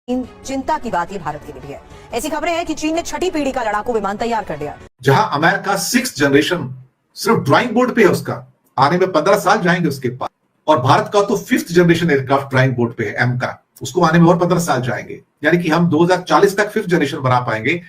चिंता की बात ये भारत के लिए भी है। ऐसी खबरें हैं कि चीन ने छठी पीढ़ी का लड़ाकू विमान तैयार कर लिया। जहां अमेरिका 6th जनरेशन सिर्फ ड्राइंग बोर्ड पे है, उसका आने में 15 साल जाएंगे उसके पास, और भारत का तो 5th generation aircraft drawing board पे है एम का, उसको आने में और 15 साल जाएंगे। यानी कि हम 2040 तक 5th जनरेशन बना पाएंगे।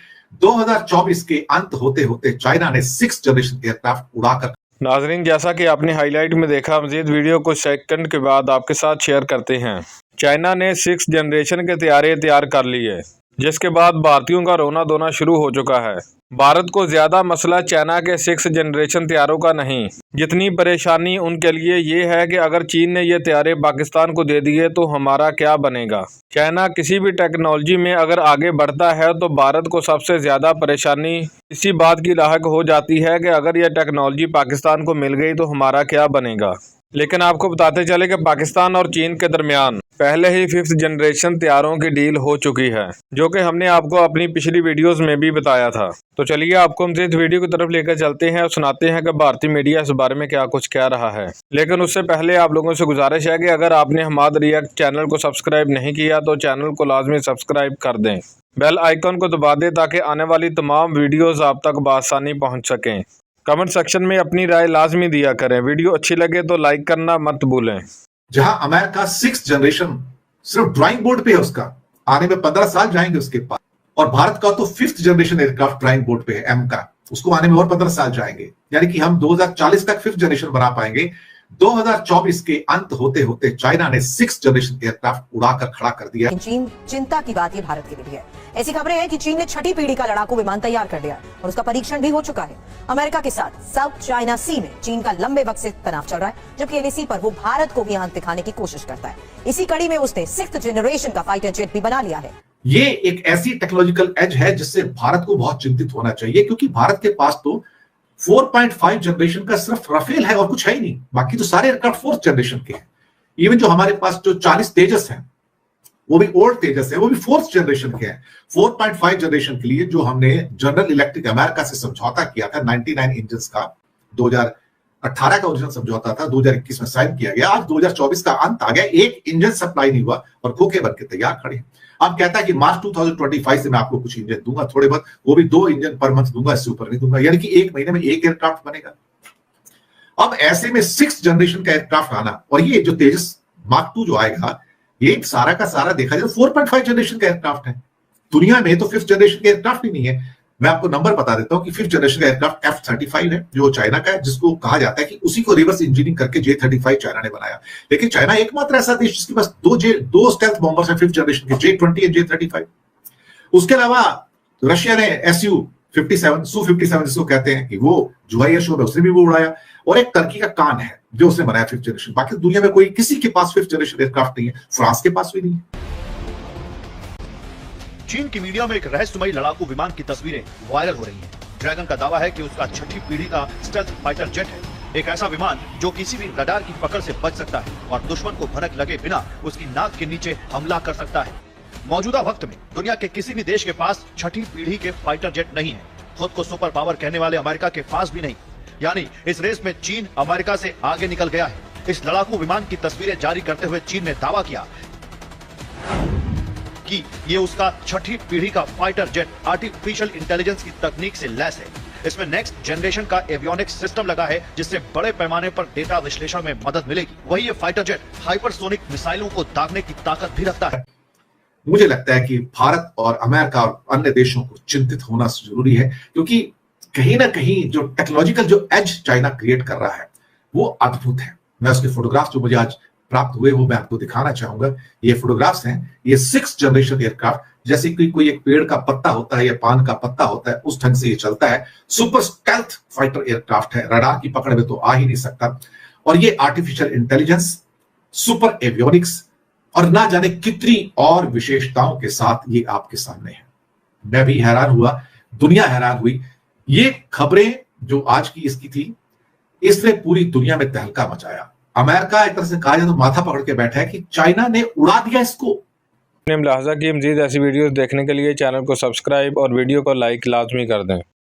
2024 के अंत होते होते चाइना ने 6th जनरेशन एयरक्राफ्ट उड़ाकर। नाजरीन, जैसा कि आपने हाईलाइट में देखा, मजीद वीडियो कुछ सेकंड के बाद आपके साथ शेयर करते हैं। चाइना ने 6th जनरेशन के तैयारी तैयार कर ली है, जिसके बाद भारतीयों का रोना धोना शुरू हो चुका है। भारत को ज्यादा मसला चाइना के 6th जनरेशन तैयारों का नहीं, जितनी परेशानी उनके लिए ये है कि अगर चीन ने ये तैयारे पाकिस्तान को दे दिए तो हमारा क्या बनेगा। चाइना किसी भी टेक्नोलॉजी में अगर आगे बढ़ता है तो भारत को सबसे ज्यादा परेशानी इसी बात की लाहक हो जाती है कि अगर यह टेक्नोलॉजी पाकिस्तान को मिल गई तो हमारा क्या बनेगा। लेकिन आपको बताते चले कि पाकिस्तान और चीन के दरमियान पहले ही 5th जनरेशन तैयारों की डील हो चुकी है, जो कि हमने आपको अपनी पिछली वीडियोस में भी बताया था। तो चलिए आपको हम इस वीडियो की तरफ लेकर चलते हैं और सुनाते हैं कि भारतीय मीडिया इस बारे में क्या कुछ कह रहा है। लेकिन उससे पहले आप लोगों से गुजारिश है कि अगर आपने हमाद रिएक्ट चैनल को सब्सक्राइब नहीं किया तो चैनल को लाजमी सब्सक्राइब कर दें, बेल आइकन को दबा दें ताकि आने वाली तमाम वीडियोज आप तक बआसानी पहुँच सकें। कमेंट सेक्शन में अपनी राय लाजमी दिया करें। वीडियो अच्छी लगे तो लाइक करना मत भूलें। जहां अमेरिका 6th जनरेशन सिर्फ ड्राइंग बोर्ड पे है, उसका आने में 15 साल जाएंगे उसके पास, और भारत का तो 5th generation aircraft drawing board पे है एम का, उसको आने में और 15 साल जाएंगे। यानी कि हम 2040 तक 5th जनरेशन बना पाएंगे। 2024 के अंत होते होते चाइना ने 6th जनरेशन एयरक्राफ्ट उड़ाकर खड़ा कर दिया। चीन चिंता की बात ये भारत के लिए भी है। ऐसी खबरें हैं कि चीन ने छठी पीढ़ी का लड़ाकू विमान तैयार कर लिया और उसका परीक्षण भी हो चुका है। अमेरिका के साथ साउथ चाइना सी में चीन का लंबे वक्त से तनाव चल रहा है, जबकि एलएसी पर वो भारत को भी आंख दिखाने की कोशिश करता है। इसी कड़ी में उसने 6th जनरेशन का फाइटर जेट भी बना लिया है। ये एक ऐसी टेक्नोलॉजिकल एज है जिससे भारत को बहुत चिंतित होना चाहिए, क्योंकि भारत के पास तो 4.5 जनरेशन का सिर्फ राफेल है और कुछ है ही नहीं। बाकी तो सारे एयरक्राफ्ट 4th जनरेशन के हैं। इवन जो हमारे पास जो 40 तेजस हैं, वो भी ओल्ड तेजस है, वो भी 4th जनरेशन के हैं। 4.5 जनरेशन के लिए जो हमने जनरल इलेक्ट्रिक अमेरिका से समझौता किया था 99 इंजन का, 2018 का ओरिजिनल समझौता था, 2021 में साइन किया गया। आज 2024 का अंत आ गया, एक इंजन सप्लाई नहीं हुआ और खोखे बन के तैयार खड़े हैं। अब कहता है कि मार्च 2025 से मैं आपको कुछ इंजन दूंगा, थोड़े बहुत, वो भी 2 इंजन पर मंथ दूंगा, इससे ऊपर नहीं दूंगा। यानी कि एक महीने में एक एयरक्राफ्ट बनेगा। अब ऐसे में 6th जनरेशन का एयरक्राफ्ट आना, और ये जो तेजस मार्क 2 जो आएगा, ये सारा का सारा देखा जाए 4.5 जनरेशन का एयरक्राफ्ट है। दुनिया में तो 5th जनरेशन का एयरक्राफ्ट ही नहीं है। मैं आपको नंबर बता देता हूं कि 5th जनरेशन का एयरक्राफ्ट F-35 है, जो चाइना का है, जिसको कहा जाता है कि उसी को रिवर्स इंजीनियरिंग करके J-35 चाइना ने बनाया। लेकिन चाइना एकमात्र ऐसा देश जिसके पास दो स्टेल्थ बॉम्बर्स हैं 5th जनरेशन के, J-20 और J-35। उसके अलावा रशिया ने Su-57 जिसको कहते हैं, कि वो जुवाइया शो में उसने भी वो उड़ाया, और एक टर्की का कान है जो उसने बनाया 5th जनरेशन। बाकी दुनिया में कोई किसी के पास 5th जनरेशन एयरक्राफ्ट नहीं है, फ्रांस के पास भी नहीं है। चीन की मीडिया में एक रहस्यमयी लड़ाकू विमान की तस्वीरें वायरल हो रही हैं। ड्रैगन का दावा है कि उसका छठी पीढ़ी का स्टेल्थ फाइटर जेट है, एक ऐसा विमान जो किसी भी रडार की पकड़ से बच सकता है और दुश्मन को भनक लगे बिना उसकी नाक के नीचे हमला कर सकता है। मौजूदा वक्त में दुनिया के किसी भी देश के पास छठी पीढ़ी के फाइटर जेट नहीं है। खुद को सुपर पावर कहने वाले अमेरिका के पास भी नहीं। यानी इस रेस में चीन अमेरिका से आगे निकल गया है। इस लड़ाकू विमान की तस्वीरें जारी करते हुए चीन ने दावा किया कि ये उसका छठी पीढ़ी का फाइटर जेट आर्टिफिशियल इंटेलिजेंस की तकनीक से लैस है। इसमें नेक्स्ट जनरेशन का एवियोनिक्स सिस्टम लगा है, जिससे बड़े पैमाने पर डेटा विश्लेषण में मदद मिलेगी। वही ये फाइटर जेट हाइपरसोनिक मिसाइलों को दागने की ताकत भी रखता है। मुझे लगता है कि भारत और अमेरिका और अन्य देशों को चिंतित होना जरूरी है, क्योंकि कहीं ना कहीं जो टेक्नोलॉजिकल जो एज चाइना क्रिएट कर रहा है वो अद्भुत है। मैं उसके फोटोग्राफ्स जो मुझे आज प्राप्त हुए वो मैं आपको दिखाना चाहूंगा। ये फोटोग्राफ्स हैं, ये 6th जनरेशन एयरक्राफ्ट, जैसे कि कोई एक पेड़ का पत्ता होता है या पान का पत्ता होता है, उस ढंग से ये चलता है। सुपर स्टेल्थ फाइटर एयरक्राफ्ट है, रडार की पकड़ में तो आ ही नहीं सकता, और ये आर्टिफिशियल इंटेलिजेंस, सुपर एवियोनिक्स और ना जाने कितनी और विशेषताओं के साथ ये आपके सामने है। मैं भी हैरान हुआ, दुनिया हैरान हुई। ये खबरें जो आज की इसकी थी, इसने पूरी दुनिया में तहलका मचाया। अमेरिका एक तरह से कहा जाए तो माथा पकड़ के बैठा है कि चाइना ने उड़ा दिया इसको। लिहाजा की मजीद ऐसी वीडियोस देखने के लिए चैनल को सब्सक्राइब और वीडियो को लाइक लाजमी कर दें।